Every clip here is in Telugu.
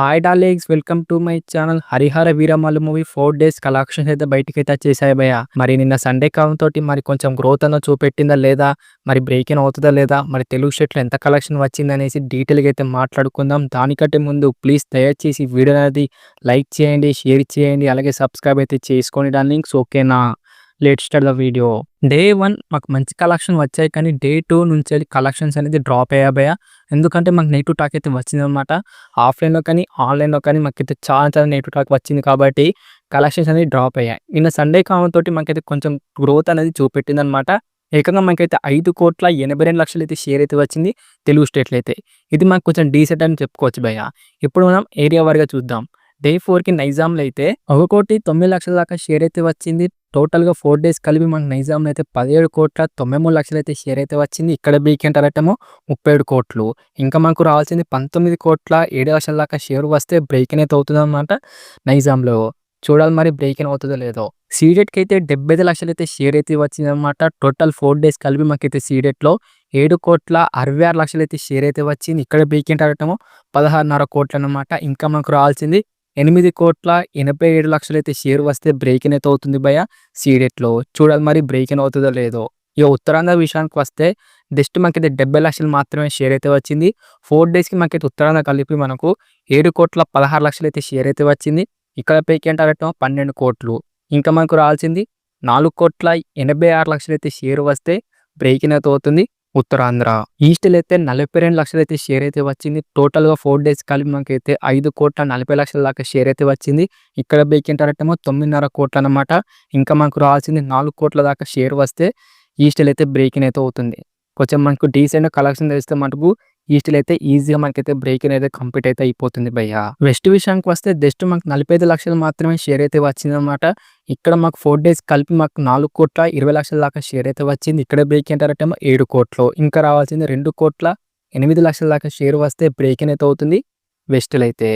Hi darlings, welcome to my channel. Harihara Veeramallu movie 4 days collections అయితే బయటికైతే వచ్చేసాయి భయ్య. మరి నిన్న సండే కావడంతో మరి కొంచెం గ్రోత్ అన్న చూపెట్టిందా లేదా, మరి బ్రేక్ ఇన్ అవుతుందా లేదా, మరి తెలుగు స్టేట్లో ఎంత కలెక్షన్ వచ్చింది అనేసి డీటెయిల్గా అయితే మాట్లాడుకుందాం. దానికంటే ముందు ప్లీజ్ దయచేసి వీడియో అనేది లైక్ చేయండి, షేర్ చేయండి, అలాగే సబ్స్క్రైబ్ అయితే చేసుకోండి డార్లింగ్స్. ఓకేనా? Let's start the video. Day 1 మాకు మంచి కలెక్షన్ వచ్చాయి, కానీ డే 2 నుంచి కలెక్షన్స్ అనేది డ్రాప్ అయ్యాయి భయ్య. ఎందుకంటే మాకు నెగిటివ్ టాక్ అయితే వచ్చిందనమాట. ఆఫ్లైన్లో కానీ ఆన్లైన్లో కానీ మాకైతే చాలా నెగిటివ్ టాక్ వచ్చింది, కాబట్టి కలెక్షన్స్ అనేది డ్రాప్ అయ్యాయి. నిన్న సండే కావడంతో మాకైతే కొంచెం గ్రోత్ అనేది చూపెట్టింది అనమాట. ఏకంగా మనకైతే 5,82,00,000 అయితే షేర్ అయితే వచ్చింది తెలుగు స్టేట్లో అయితే. ఇది మాకు కొంచెం డీసెంట్ అని చెప్పుకోవచ్చు భయ్య. ఇప్పుడు మనం ఏరియా వారిగా చూద్దాం. డే 4కి నైజాంలో అయితే 1,09,00,000 దాకా షేర్ అయితే వచ్చింది. టోటల్గా 4 డేస్ కలిపి మనకు నైజాంలో అయితే 17,93,00,000 అయితే షేర్ అయితే వచ్చింది. ఇక్కడ బీకెంట్ అరటమో 37 కోట్లు. ఇంకా మనకు రావాల్సింది 19,07,00,000 దాకా షేర్ వస్తే బ్రేక్ ఇన్ అయితే అవుతుంది అనమాట నైజాంలో. చూడాలి మరి బ్రేక్ ఇన్ అవుతుందో లేదో. సీడెట్కి అయితే 75,00,000 అయితే షేర్ అయితే వచ్చింది అనమాట. టోటల్ 4 డేస్ కలిపి మాకైతే సీడెట్లో 7,66,00,000 అయితే షేర్ అయితే వచ్చింది. ఇక్కడ బీకెంట్ అరటమో 16,5 కోట్లు అనమాట. ఇంకా మనకు రావాల్సింది 8,87,00,000 అయితే షేర్ వస్తే బ్రేక్ ఇన్ అయితే అవుతుంది భయ్య సీడెట్లో. చూడాలి మరి బ్రేక్ ఇన్ అవుతుందో లేదో. ఇక ఉత్తరాంధ్ర విషయానికి వస్తే జస్ట్ మాకైతే 70,00,000 మాత్రమే షేర్ అయితే వచ్చింది. 4 డేస్కి మాకైతే ఉత్తరాంధ్ర కలిపి మనకు 7,16,00,000 అయితే షేర్ అయితే వచ్చింది. ఇక్కడ బీకెంట్ అరటమో 12 కోట్లు. ఇంకా మనకు రావాల్సింది 4,86,00,000 అయితే షేర్ వస్తే బ్రేక్ ఇన్ అయితే అవుతుంది ఉత్తరాంధ్ర. ఈస్ట్లో అయితే 42,00,000 అయితే షేర్ అయితే వచ్చింది. టోటల్గా 4 డేస్ కలిపి మనకైతే 5,40,00,000 దాకా షేర్ అయితే వచ్చింది. ఇక్కడ బీకెంట్ అరటమో 9.5 కోట్లు అనమాట. ఇంకా మనకు రావాల్సింది 4 కోట్ల దాకా షేర్ వస్తే ఈస్ట్లో అయితే బ్రేక్ ఇన్ అయితే అవుతుంది. కొంచెం మనకు డీసెంట్ కలెక్షన్ తెలిస్తే మటుకు ఈస్ట్లో అయితే ఈజీగా మనకైతే బ్రేక్ ఇన్ అయితే కంప్లీట్ అయితే అయిపోతుంది భయ్య. వెస్ట్ విషయానికి వస్తే జస్ట్ మాకు 45,00,000 మాత్రమే షేర్ అయితే వచ్చిందనమాట. ఇక్కడ మాకు 4 డేస్ కలిపి మాకు 4,20,00,000 దాకా షేర్ అయితే వచ్చింది. ఇక్కడ బ్రేక్ ఇన్ అరటమో 7 కోట్లు. ఇంకా రావాల్సింది 2,08,00,000 దాకా షేర్ వస్తే బ్రేక్ ఇన్ అయితే అవుతుంది వెస్ట్లో అయితే.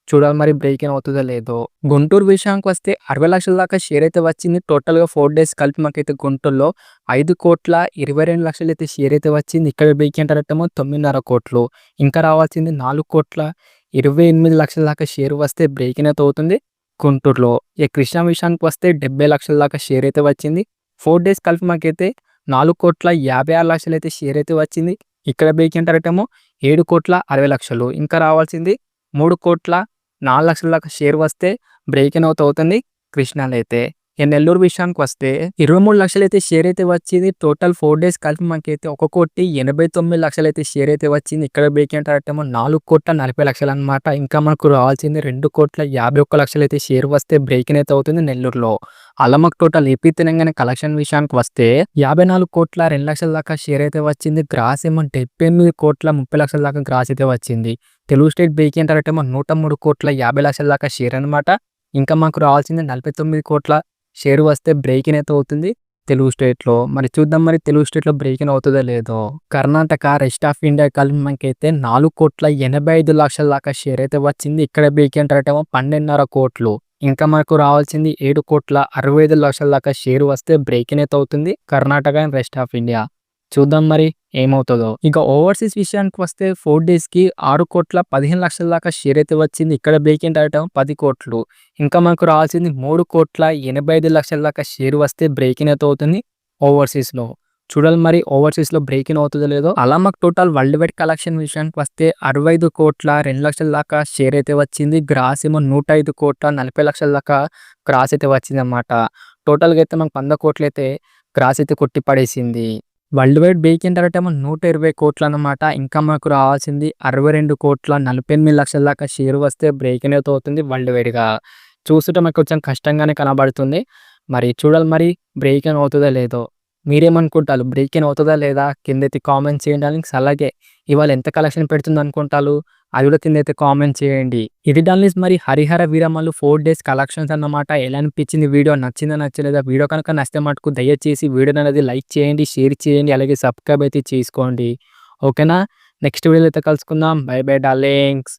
చూడాలి మరి బ్రేక్ ఇన్ అవుతుందో లేదో. గుంటూరు విషయానికి వస్తే 60,00,000 దాకా షేర్ అయితే వచ్చింది. టోటల్గా 4 డేస్ కలిపి మాకైతే గుంటూరులో 5,22,00,000 అయితే షేర్ అయితే వచ్చింది. ఇక్కడ బ్రేక్ ఇన్ అరటమో 9.5 కోట్లు. ఇంకా రావాల్సింది 4,28,00,000 దాకా షేర్ వస్తే బ్రేక్ ఇన్ అయితే అవుతుంది గుంటూరులో. ఇక కృష్ణా విషయానికి వస్తే 70,00,000 దాకా షేర్ అయితే వచ్చింది. 4 డేస్ కలిపి మాకైతే 4,56,00,000 అయితే షేర్ అయితే వచ్చింది. ఇక్కడ బ్రేక్ ఇన్ అరటమో 7,60,00,000. ఇంకా రావాల్సింది 3,04,00,000 దాకా షేర్ వస్తే బ్రేక్ ఇన్ అవుతుంది కృష్ణాలో అయితే. ఇక నెల్లూరు విషయానికి వస్తే 23,00,000 అయితే షేర్ అయితే వచ్చింది. టోటల్ 4 డేస్ కలిపి మనకైతే 1,89,00,000 అయితే షేర్ అయితే వచ్చింది. ఇక్కడ బ్రేక్ ఇన్ అరటమో 4,40,00,000 అనమాట. ఇంకా మనకు రావాల్సింది 2,51,00,000 అయితే షేర్ వస్తే బ్రేక్ ఇన్ అయితే అవుతుంది నెల్లూరులో. అలా మాకు టోటల్ ఏపీ తెలంగాణ కలెక్షన్ విషయానికి వస్తే 54,02,00,000 దాకా షేర్ అయితే వచ్చింది. గ్రాస్ ఏమో 78,30,00,000 దాకా గ్రాస్ అయితే వచ్చింది. తెలుగు స్టేట్ బ్రేక్ ఇన్ అరటమో 103,50,00,000 దాకా షేర్ అనమాట. ఇంకా మాకు రావాల్సింది 49 కోట్ల షేర్ వస్తే బ్రేక్ ఇన్ అయితే అవుతుంది తెలుగు స్టేట్లో. మరి చూద్దాం మరి తెలుగు స్టేట్లో బ్రేక్ ఇన్ అవుతుందో లేదో. కర్ణాటక, రెస్ట్ ఆఫ్ ఇండియా కలిపి మనకైతే 4,85,00,000 దాకా షేర్ అయితే వచ్చింది. ఇక్కడ బ్రేక్ ఇన్ అరటమో 12.5 కోట్లు. ఇంకా మనకు రావాల్సింది 7,65,00,000 దాకా షేర్ వస్తే బ్రేక్ ఇన్ అయితే అవుతుంది Karnataka and rest of India. చూద్దాం మరి ఏమవుతుందో. ఇక ఓవర్సీస్ విషయానికి వస్తే 4 డేస్కి 6,15,00,000 దాకా షేర్ అయితే వచ్చింది. ఇక్కడ బ్రేక్ ఇన్ అరటమో 10 కోట్లు. ఇంకా మనకు రావాల్సింది 3,85,00,000 దాకా షేర్ వస్తే బ్రేక్ ఇన్ అయితే అవుతుంది ఓవర్సీస్లో. చూడాలి మరి ఓవర్సీస్లో బ్రేక్ ఇన్ అవుతుందో లేదో. అలా మాకు టోటల్ వరల్డ్ వైడ్ కలెక్షన్ విషయానికి వస్తే 65,02,00,000 దాకా షేర్ అయితే వచ్చింది. గ్రాస్ ఏమో 105,40,00,000 దాకా గ్రాస్ అయితే వచ్చింది అనమాట. టోటల్గా అయితే మనకు 100 కోట్లు అయితే గ్రాస్ అయితే కొట్టి పడేసింది. వరల్డ్ వైడ్ బ్రేక్ ఇన్ అరటమో 120 కోట్లు అనమాట. ఇంకా మనకు రావాల్సింది 62,48,00,000 దాకా షేర్ వస్తే బ్రేక్ ఇన్ అయితే అవుతుంది వరల్డ్ వైడ్గా. చూస్తుంటే మనకు కొంచెం కష్టంగానే కనబడుతుంది. మరి చూడాలి మరి బ్రేక్ ఇన్ అవుతుందో లేదో. మీరేమనుకుంటారు, బ్రేక్ ఇన్ అవుతుందా లేదా కిందైతే కామెంట్ చేయండి. అలాగే ఇవాళ ఎంత కలెక్షన్ పెడుతుంది అనుకుంటారు అది కూడా కిందైతే కామెంట్ చేయండి. ఇది డార్లింగ్స్ మరి హరిహర వీరమల్లు 4 డేస్ కలెక్షన్స్ అన్నమాట. ఎలా అనిపించింది వీడియో, నచ్చిందా నచ్చలేదా? వీడియో కనుక నచ్చితే మటుకు దయచేసి వీడియోని అనేది లైక్ చేయండి, షేర్ చేయండి, అలాగే సబ్స్క్రైబ్ అయితే చేసుకోండి. ఓకేనా? నెక్స్ట్ వీడియోలో అయితే కలుసుకుందాం. By by darlings.